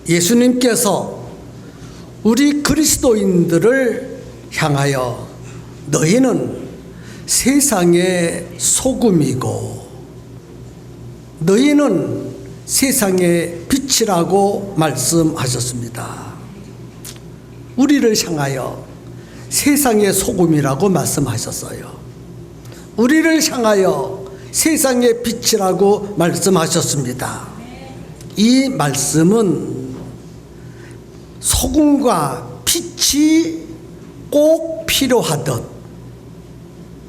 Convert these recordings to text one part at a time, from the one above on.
예수님께서 우리 그리스도인들을 향하여 너희는 세상의 소금이고 너희는 세상의 빛이라고 말씀하셨습니다. 우리를 향하여 세상의 소금이라고 말씀하셨어요. 우리를 향하여 세상의 빛이라고 말씀하셨습니다. 이 말씀은 소금과 빛이 꼭 필요하듯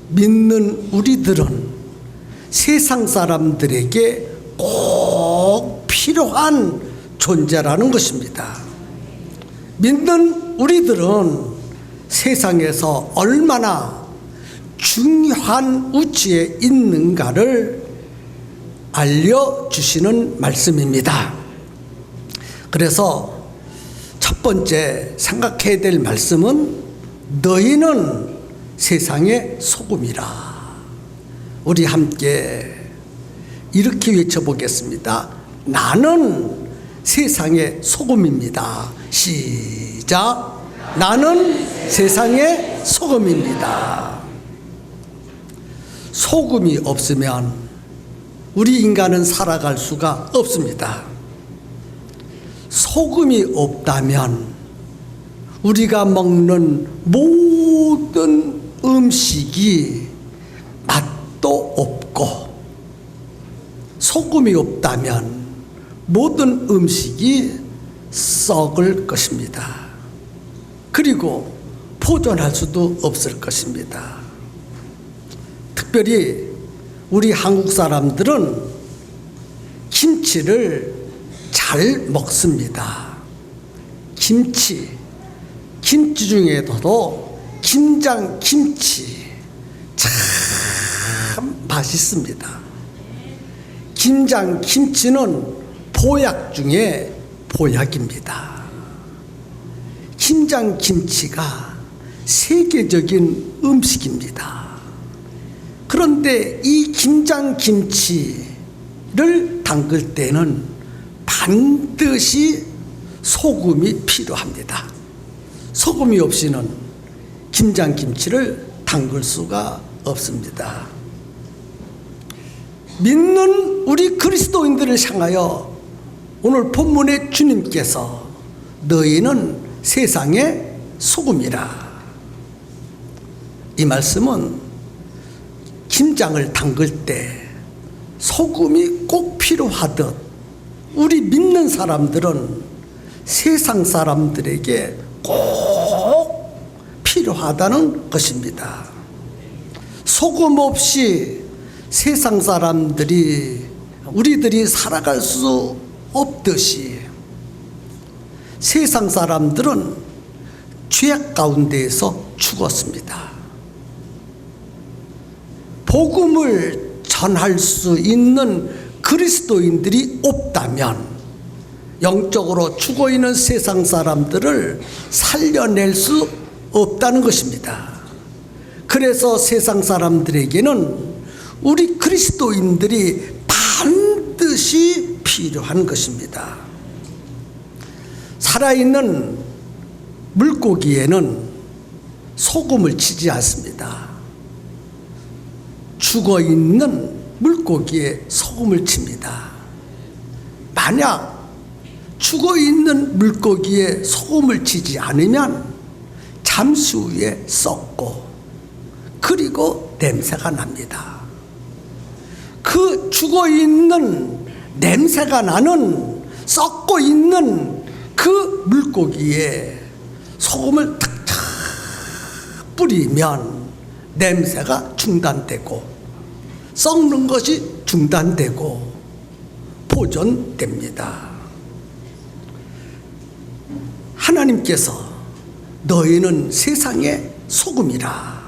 믿는 우리들은 세상 사람들에게 꼭 필요한 존재라는 것입니다. 믿는 우리들은 세상에서 얼마나 중요한 위치에 있는가를 알려주시는 말씀입니다. 그래서 첫 번째 생각해야 될 말씀은 너희는 세상의 소금이라. 우리 함께 이렇게 외쳐보겠습니다. 나는 세상의 소금입니다. 시작. 나는 세상의 소금입니다. 소금이 없으면 우리 인간은 살아갈 수가 없습니다. 소금이 없다면 우리가 먹는 모든 음식이 맛도 없고, 소금이 없다면 모든 음식이 썩을 것입니다. 그리고 보존할 수도 없을 것입니다. 특별히 우리 한국 사람들은 김치를 잘 먹습니다. 김치 중에서도 김장김치 참 맛있습니다. 김장김치는 보약 중에 보약입니다. 김장김치가 세계적인 음식입니다. 그런데 이 김장김치를 담글 때는 반드시 소금이 필요합니다. 소금이 없이는 김장김치를 담글 수가 없습니다. 믿는 우리 그리스도인들을 향하여 오늘 본문의 주님께서 너희는 세상의 소금이라. 이 말씀은 김장을 담글 때 소금이 꼭 필요하듯 우리 믿는 사람들은 세상 사람들에게 꼭 필요하다는 것입니다. 소금 없이 세상 사람들이 우리들이 살아갈 수 없듯이 세상 사람들은 죄악 가운데에서 죽었습니다. 복음을 전할 수 있는 그리스도인들이 없다면 영적으로 죽어있는 세상 사람들을 살려낼 수 없다는 것입니다. 그래서 세상 사람들에게는 우리 그리스도인들이 반드시 필요한 것입니다. 살아있는 물고기에는 소금을 치지 않습니다. 죽어있는 물고기에 소금을 칩니다. 만약 죽어있는 물고기에 소금을 치지 않으면 잠시 후에 썩고 그리고 냄새가 납니다. 그 죽어있는 냄새가 나는 썩고 있는 그 물고기에 소금을 탁탁 뿌리면 냄새가 중단되고 썩는 것이 중단되고 보존됩니다. 하나님께서 너희는 세상의 소금이라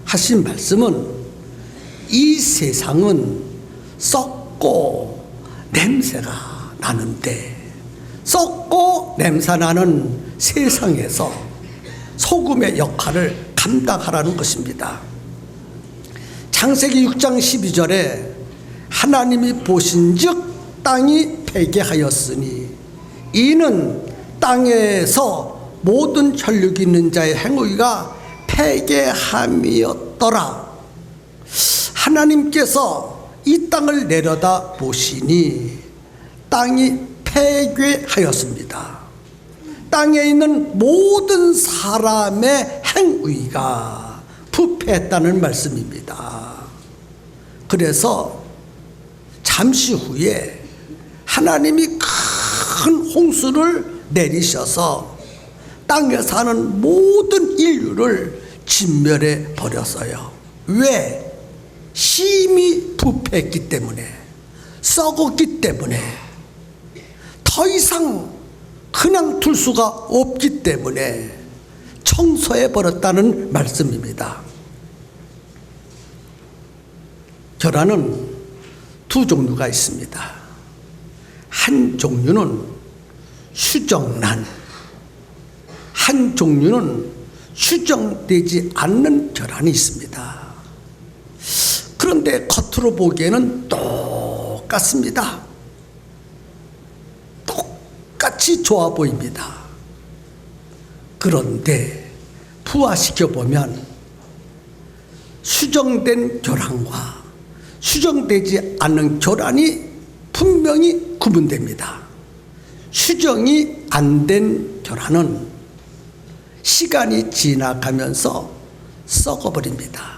하신 말씀은 이 세상은 썩고 냄새가 나는데 썩고 냄새나는 세상에서 소금의 역할을 감당하라는 것입니다. 창세기 6장 12절에 하나님이 보신즉 땅이 패개하였으니 이는 땅에서 모든 혈육이 있는 자의 행위가 폐괴함이었더라. 하나님께서 이 땅을 내려다 보시니 땅이 폐괴하였습니다. 땅에 있는 모든 사람의 행위가 부패했다는 말씀입니다. 그래서 잠시 후에 하나님이 큰 홍수를 내리셔서 땅에 사는 모든 인류를 진멸해 버렸어요. 왜? 심히 부패했기 때문에, 썩었기 때문에, 더 이상 그냥 둘 수가 없기 때문에 청소해 버렸다는 말씀입니다. 결혼은 두 종류가 있습니다. 한 종류는 수정란, 한 종류는 수정되지 않는 결혼이 있습니다. 그런데 겉으로 보기에는 똑같습니다. 똑같이 좋아 보입니다. 그런데 부화시켜 보면 수정된 결혼과 수정되지 않는 결혼이 분명히 구분됩니다. 수정이 안 된 결혼은 시간이 지나가면서 썩어버립니다.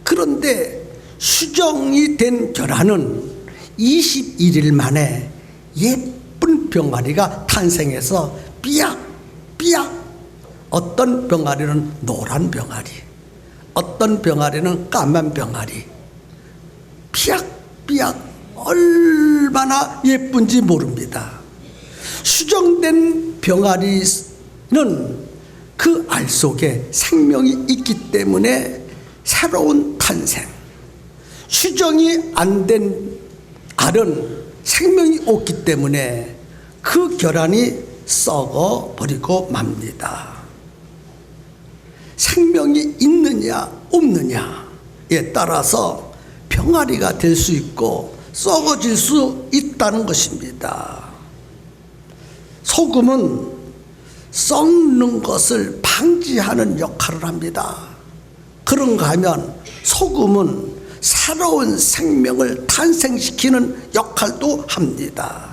그런데 수정이 된 결혼은 21일 만에 예쁜 병아리가 탄생해서 삐약삐약, 어떤 병아리는 노란 병아리, 어떤 병아리는 까만 병아리, 삐약삐약 얼마나 예쁜지 모릅니다. 수정된 병아리는 그 알 속에 생명이 있기 때문에 새로운 탄생, 수정이 안 된 알은 생명이 없기 때문에 그 결안이 썩어버리고 맙니다. 생명이 있느냐 없느냐에 따라서 병아리가 될 수 있고 썩어질 수 있다는 것입니다. 소금은 썩는 것을 방지하는 역할을 합니다. 그런가 하면 소금은 새로운 생명을 탄생시키는 역할도 합니다.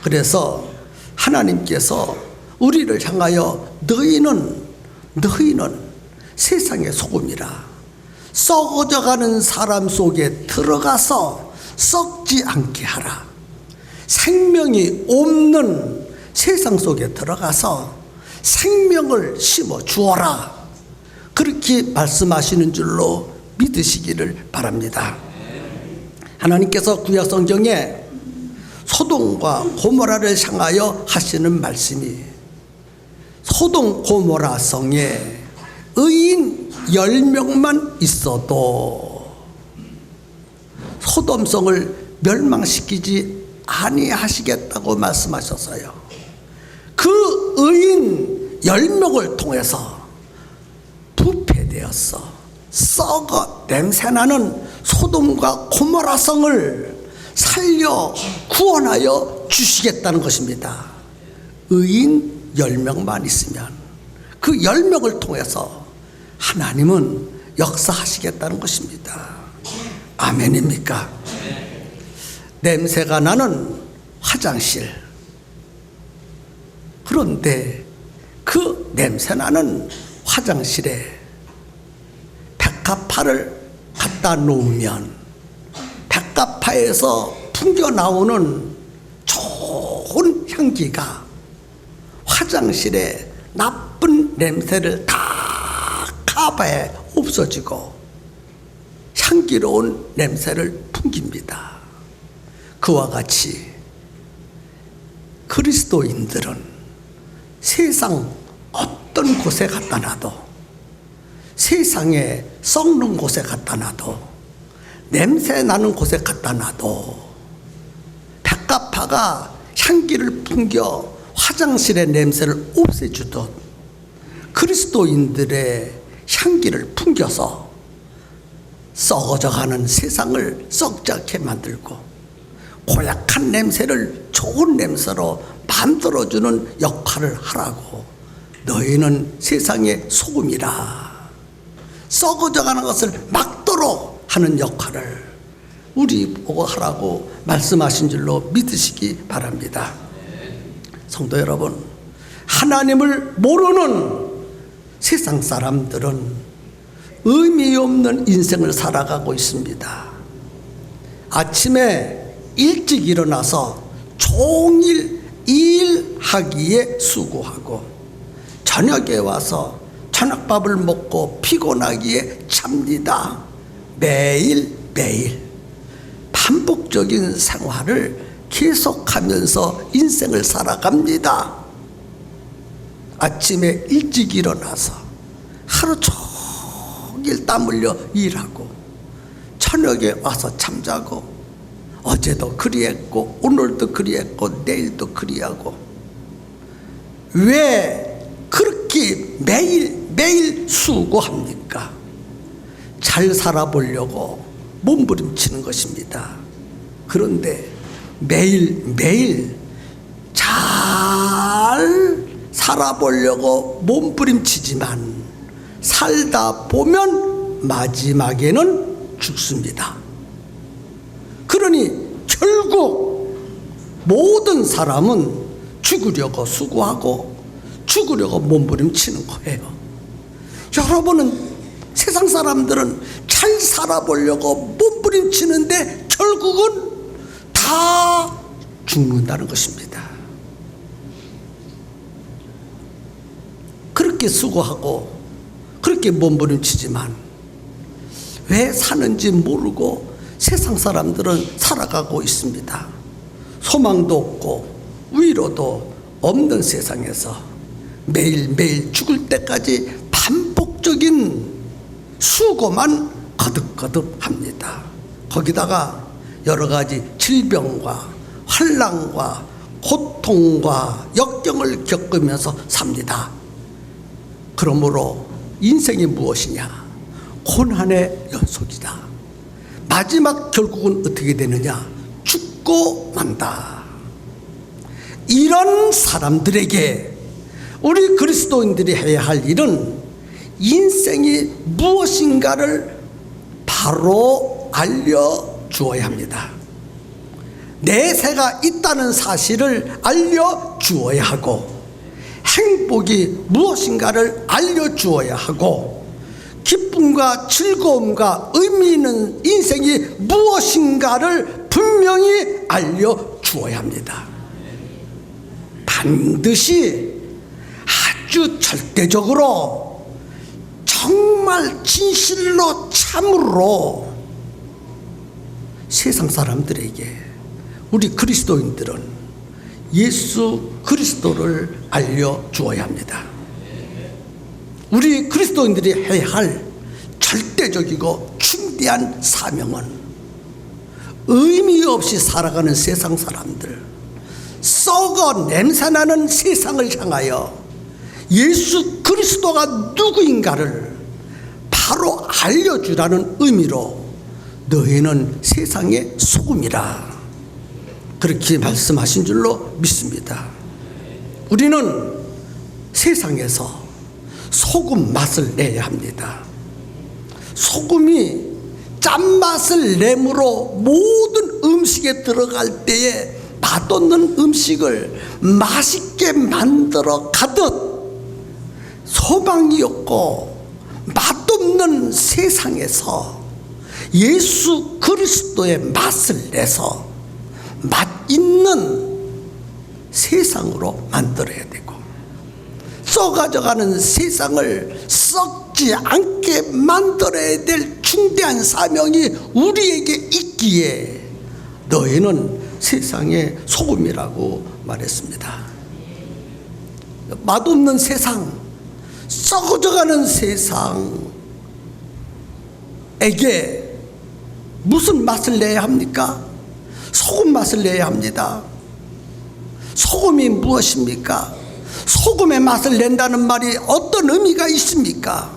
그래서 하나님께서 우리를 향하여 너희는 세상의 소금이라, 썩어져가는 사람 속에 들어가서 썩지 않게 하라. 생명이 없는 세상 속에 들어가서 생명을 심어 주어라. 그렇게 말씀하시는 줄로 믿으시기를 바랍니다. 하나님께서 구약 성경에 소돔과 고모라를 향하여 하시는 말씀이, 소돔 고모라 성에 의인 10명만 있어도 소돔성을 멸망시키지 아니하시겠다고 말씀하셨어요. 그 의인 10명을 통해서 부패되었어 썩어 냄새나는 소돔과 고모라 성을 살려 구원하여 주시겠다는 것입니다. 의인 10명만 있으면 그 10명을 통해서 하나님은 역사하시겠다는 것입니다. 아멘입니까? 냄새가 나는 화장실, 그런데 그 냄새나는 화장실에 백합화를 갖다 놓으면 백합화에서 풍겨 나오는 좋은 향기가 화장실에 나쁜 냄새를 다 커버해 없어지고 향기로운 냄새를 풍깁니다. 그와 같이 그리스도인들은 세상 어떤 곳에 갖다 놔도, 세상에 썩는 곳에 갖다 놔도, 냄새 나는 곳에 갖다 놔도 백합화가 향기를 풍겨 화장실의 냄새를 없애주듯 그리스도인들의 향기를 풍겨서 썩어져가는 세상을 썩지 않게 만들고 고약한 냄새를 좋은 냄새로 만들어주는 역할을 하라고. 너희는 세상의 소금이라. 썩어져가는 것을 막도록 하는 역할을 우리 보고 하라고 말씀하신 줄로 믿으시기 바랍니다. 성도 여러분, 하나님을 모르는 세상 사람들은 의미 없는 인생을 살아가고 있습니다. 아침에 일찍 일어나서 종일 일하기에 수고하고 저녁에 와서 저녁밥을 먹고 피곤하기에 잡니다. 매일매일 반복적인 생활을 계속하면서 인생을 살아갑니다. 아침에 일찍 일어나서 하루 종일 땀 흘려 일하고 저녁에 와서 잠자고 어제도 그리했고 오늘도 그리했고 내일도 그리하고 왜 그렇게 매일매일 수고합니까? 잘 살아보려고 몸부림치는 것입니다. 그런데 매일매일 잘 살아보려고 몸부림치지만 살다 보면 마지막에는 죽습니다. 그러니 결국 모든 사람은 죽으려고 수고하고 죽으려고 몸부림치는 거예요. 여러분은 세상 사람들은 잘 살아보려고 몸부림치는데 결국은 다 죽는다는 것입니다. 그렇게 수고하고 그렇게 몸부림치지만 왜 사는지 모르고 세상 사람들은 살아가고 있습니다. 소망도 없고 위로도 없는 세상에서 매일매일 죽을 때까지 반복적인 수고만 거듭거듭합니다. 거기다가 여러 가지 질병과 환난과 고통과 역경을 겪으면서 삽니다. 그러므로 인생이 무엇이냐? 고난의 연속이다. 마지막 결국은 어떻게 되느냐? 죽고 만다. 이런 사람들에게 우리 그리스도인들이 해야 할 일은 인생이 무엇인가를 바로 알려주어야 합니다. 내세가 있다는 사실을 알려주어야 하고 행복이 무엇인가를 알려주어야 하고 기쁨과 즐거움과 의미 있는 인생이 무엇인가를 분명히 알려주어야 합니다. 반드시 아주 절대적으로 정말 진실로 참으로 세상 사람들에게 우리 그리스도인들은 예수 그리스도를 알려주어야 합니다. 우리 그리스도인들이 해야 할 절대적이고 중대한 사명은 의미 없이 살아가는 세상 사람들, 썩어 냄새나는 세상을 향하여 예수 그리스도가 누구인가를 바로 알려주라는 의미로 너희는 세상의 소금이라 그렇게 말씀하신 줄로 믿습니다. 우리는 세상에서 소금 맛을 내야 합니다. 소금이 짠맛을 내므로 모든 음식에 들어갈 때에 맛없는 음식을 맛있게 만들어 가듯 소망이 없고 맛없는 세상에서 예수 그리스도의 맛을 내서 맛있는 세상으로 만들어야 되고 썩어져가는 세상을 썩지 않게 만들어야 될 중대한 사명이 우리에게 있기에 너희는 세상의 소금이라고 말했습니다. 맛없는 세상, 썩어져가는 세상에게 무슨 맛을 내야 합니까? 소금 맛을 내야 합니다. 소금이 무엇입니까? 소금의 맛을 낸다는 말이 어떤 의미가 있습니까?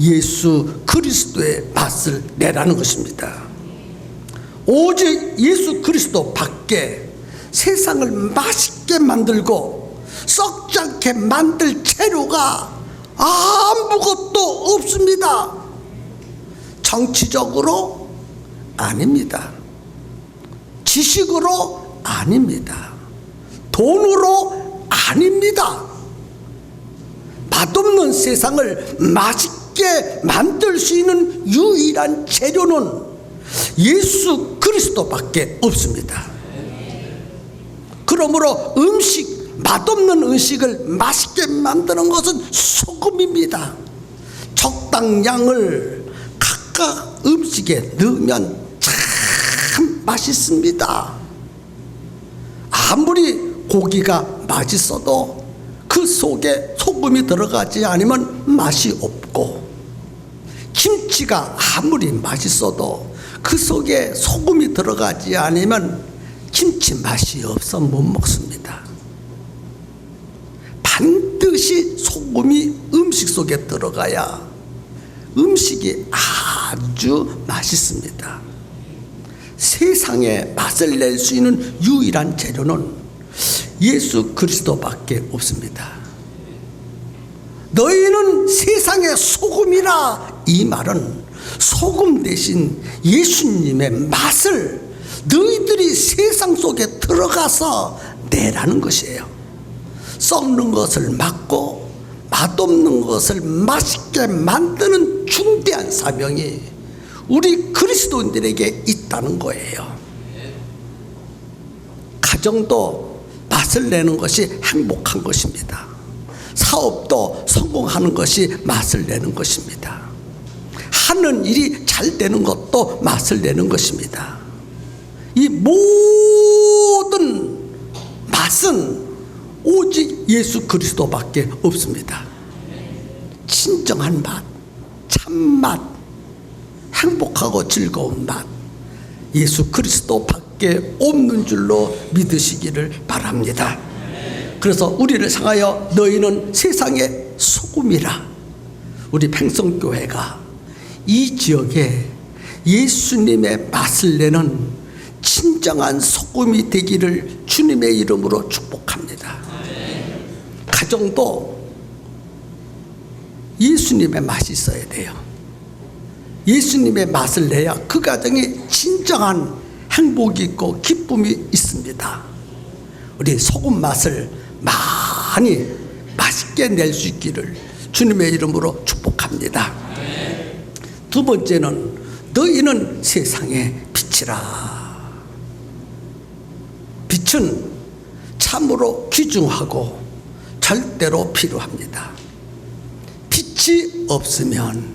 예수 그리스도의 맛을 내라는 것입니다. 오직 예수 그리스도 밖에 세상을 맛있게 만들고 썩지 않게 만들 재료가 아무것도 없습니다. 정치적으로 아닙니다. 지식으로 아닙니다. 돈으로 아닙니다. 맛없는 세상을 맛있게 만들 수 있는 유일한 재료는 예수 그리스도밖에 없습니다. 그러므로 맛없는 음식을 맛있게 만드는 것은 소금입니다. 적당량을 각각 음식에 넣으면 참 맛있습니다. 아무리 고기가 맛있어도 그 속에 소금이 들어가지 않으면 맛이 없고, 김치가 아무리 맛있어도 그 속에 소금이 들어가지 않으면 김치 맛이 없어 못 먹습니다. 반드시 소금이 음식 속에 들어가야 음식이 아주 맛있습니다. 세상에 맛을 낼 수 있는 유일한 재료는 예수 그리스도밖에 없습니다. 너희는 세상의 소금이라, 이 말은 소금 대신 예수님의 맛을 너희들이 세상 속에 들어가서 내라는 것이에요. 썩는 것을 막고 맛없는 것을 맛있게 만드는 중대한 사명이 우리 그리스도인들에게 있다는 거예요. 가정도 맛을 내는 것이 행복한 것입니다. 사업도 성공하는 것이 맛을 내는 것입니다. 하는 일이 잘 되는 것도 맛을 내는 것입니다. 이 모든 맛은 오직 예수 그리스도밖에 없습니다. 진정한 맛, 참맛, 행복하고 즐거운 맛, 예수 그리스도밖에 없는 줄로 믿으시기를 바랍니다. 그래서 우리를 향하여 너희는 세상의 소금이라, 우리 팽성교회가 이 지역에 예수님의 맛을 내는 진정한 소금이 되기를 주님의 이름으로 축복합니다. 가정도 예수님의 맛이 있어야 돼요. 예수님의 맛을 내야 그 가정이 진정한 행복이 있고 기쁨이 있습니다. 우리 소금 맛을 많이 맛있게 낼 수 있기를 주님의 이름으로 축복합니다. 두 번째는 너희는 세상의 빛이라. 빛은 참으로 귀중하고 절대로 필요합니다. 빛이 없으면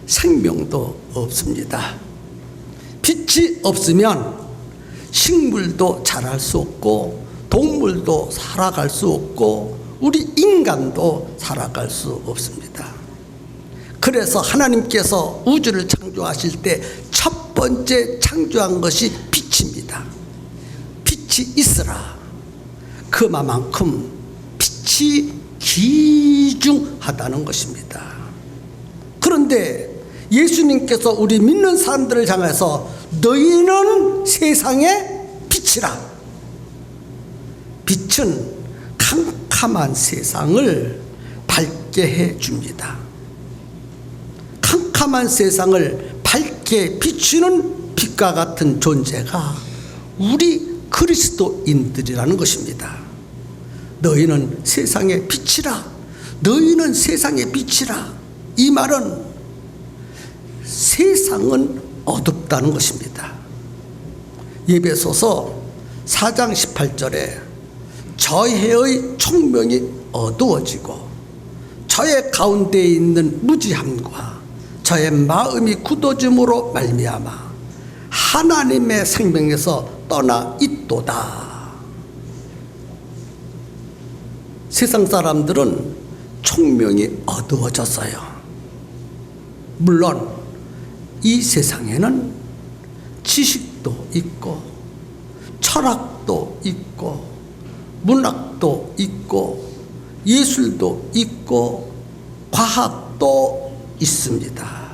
생명도 없습니다. 빛이 없으면 식물도 자랄 수 없고, 동물도 살아갈 수 없고, 우리 인간도 살아갈 수 없습니다. 그래서 하나님께서 우주를 창조하실 때 첫 번째 창조한 것이 빛입니다. 빛이 있으라. 그만큼 빛이 귀중하다는 것입니다. 그런데 예수님께서 우리 믿는 사람들을 향해서 너희는 세상의 빛이라. 빛은 캄캄한 세상을 밝게 해줍니다. 캄캄한 세상을 밝게 비추는 빛과 같은 존재가 우리 그리스도인들이라는 것입니다. 너희는 세상의 빛이라. 너희는 세상의 빛이라. 이 말은 세상은 어둡다는 것입니다. 에베소서 4장 18절에 저의 총명이 어두워지고 저의 가운데 있는 무지함과 저의 마음이 굳어짐으로 말미암아 하나님의 생명에서 떠나 있도다. 세상 사람들은 총명이 어두워졌어요. 물론 이 세상에는 지식도 있고 철학도 있고 문학도 있고 예술도 있고 과학도 있습니다.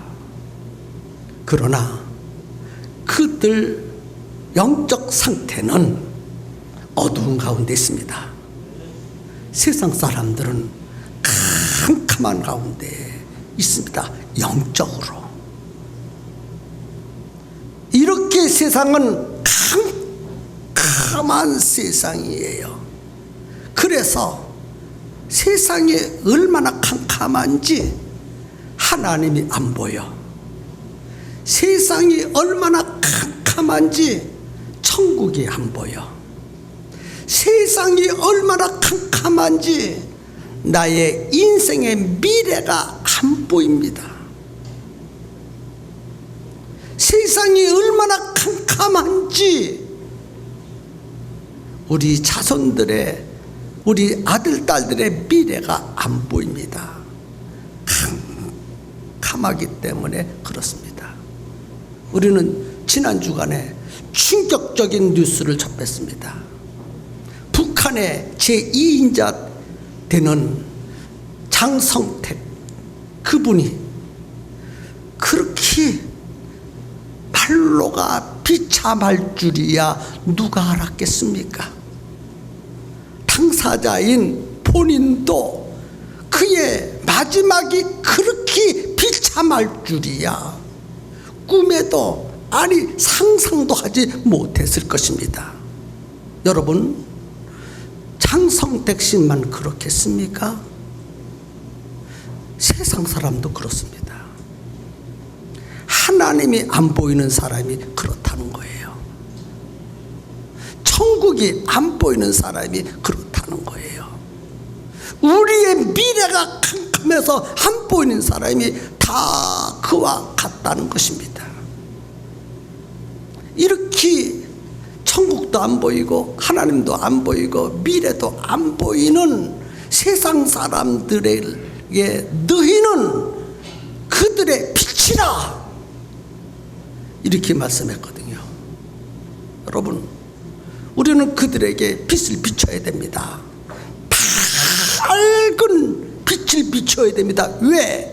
그러나 그들 영적 상태는 어두운 가운데 있습니다. 세상 사람들은 캄캄한 가운데 있습니다. 영적으로. 이렇게 세상은 캄캄한 세상이에요. 그래서 세상이 얼마나 캄캄한지 하나님이 안 보여. 세상이 얼마나 캄캄한지 천국이 안 보여. 세상이 얼마나 캄캄한지 나의 인생의 미래가 안 보입니다. 세상이 얼마나 캄캄한지 우리 자손들의, 우리 아들, 딸들의 미래가 안 보입니다. 캄캄하기 때문에 그렇습니다. 우리는 지난 주간에 충격적인 뉴스를 접했습니다. 북한의 제2인자 되는 장성택, 그분이 그렇게 발로가 비참할 줄이야 누가 알았겠습니까? 당사자인 본인도 그의 마지막이 그렇게 비참할 줄이야 꿈에도, 아니 상상도 하지 못했을 것입니다. 여러분, 장성택 씨만 그렇겠습니까? 세상 사람도 그렇습니다. 하나님이 안 보이는 사람이 그렇다는 거예요. 천국이 안 보이는 사람이 그렇다는 거예요. 우리의 미래가 캄캄해서 안 보이는 사람이 다 그와 같다는 것입니다. 이렇게 천국도 안 보이고 하나님도 안 보이고 미래도 안 보이는 세상 사람들에게 너희는 그들의 빛이라 이렇게 말씀했거든요. 여러분, 우리는 그들에게 빛을 비춰야 됩니다. 밝은 빛을 비춰야 됩니다. 왜?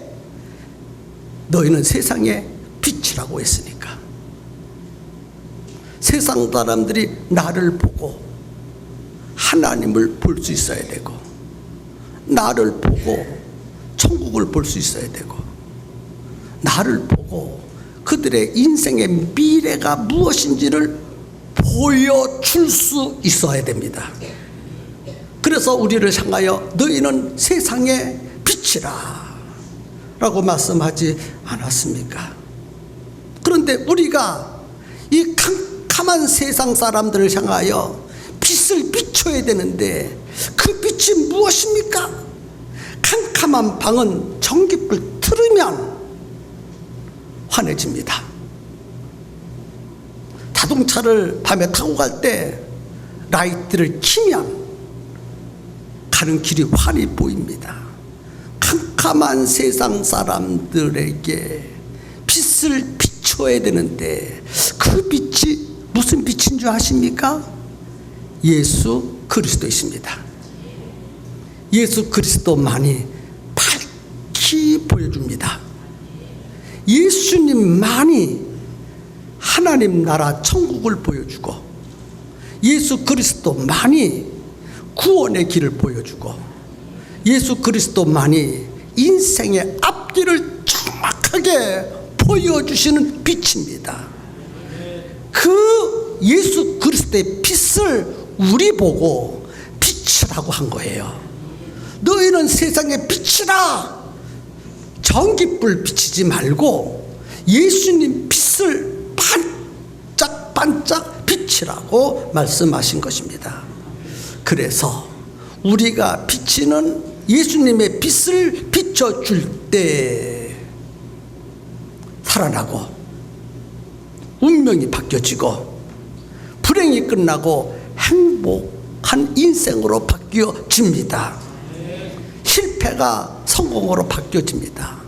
너희는 세상의 빛이라고 했으니까. 세상 사람들이 나를 보고 하나님을 볼 수 있어야 되고, 나를 보고 천국을 볼 수 있어야 되고, 나를 보고 그들의 인생의 미래가 무엇인지를 보여줄 수 있어야 됩니다. 그래서 우리를 향하여 너희는 세상의 빛이라 라고 말씀하지 않았습니까? 그런데 우리가 이 캄캄한 세상 사람들을 향하여 빛을 비춰야 되는데 그 빛이 무엇입니까? 캄캄한 방은 전기불 틀으면 환해집니다. 자동차를 밤에 타고 갈 때 라이트를 켜면 가는 길이 환히 보입니다. 캄캄한 세상 사람들에게 빛을 비춰야 되는데 그 빛이 무슨 빛인 줄 아십니까? 예수 그리스도이십니다. 예수 그리스도만이 밝히 보여줍니다. 예수님만이 하나님 나라 천국을 보여주고, 예수 그리스도만이 구원의 길을 보여주고, 예수 그리스도만이 인생의 앞뒤를 정확하게 보여주시는 빛입니다. 그 예수 그리스도의 빛을 우리 보고 빛이라고 한 거예요. 너희는 세상의 빛이라. 전기불 비치지 말고 예수님 빛을 반짝반짝 빛이라고 말씀하신 것입니다. 그래서 우리가 비치는 예수님의 빛을 비춰줄 때 살아나고 운명이 바뀌어지고 불행이 끝나고 행복한 인생으로 바뀌어집니다. 실패가 성공으로 바뀌어집니다.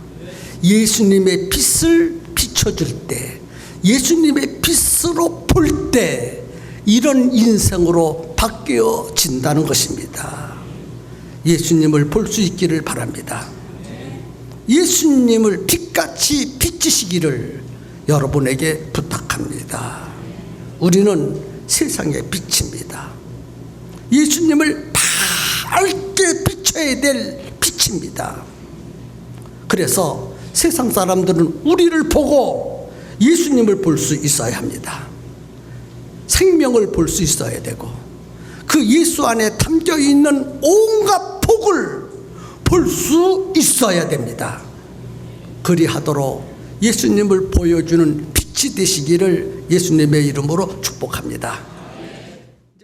예수님의 빛을 비춰줄 때, 예수님의 빛으로 볼 때 이런 인생으로 바뀌어진다는 것입니다. 예수님을 볼 수 있기를 바랍니다. 예수님을 빛같이 비치시기를 여러분에게 부탁합니다. 우리는 세상의 빛입니다. 예수님을 밝게 비춰야 될 빛입니다. 그래서 세상 사람들은 우리를 보고 예수님을 볼 수 있어야 합니다. 생명을 볼 수 있어야 되고 그 예수 안에 담겨 있는 온갖 복을 볼 수 있어야 됩니다. 그리하도록 예수님을 보여주는 빛이 되시기를 예수님의 이름으로 축복합니다.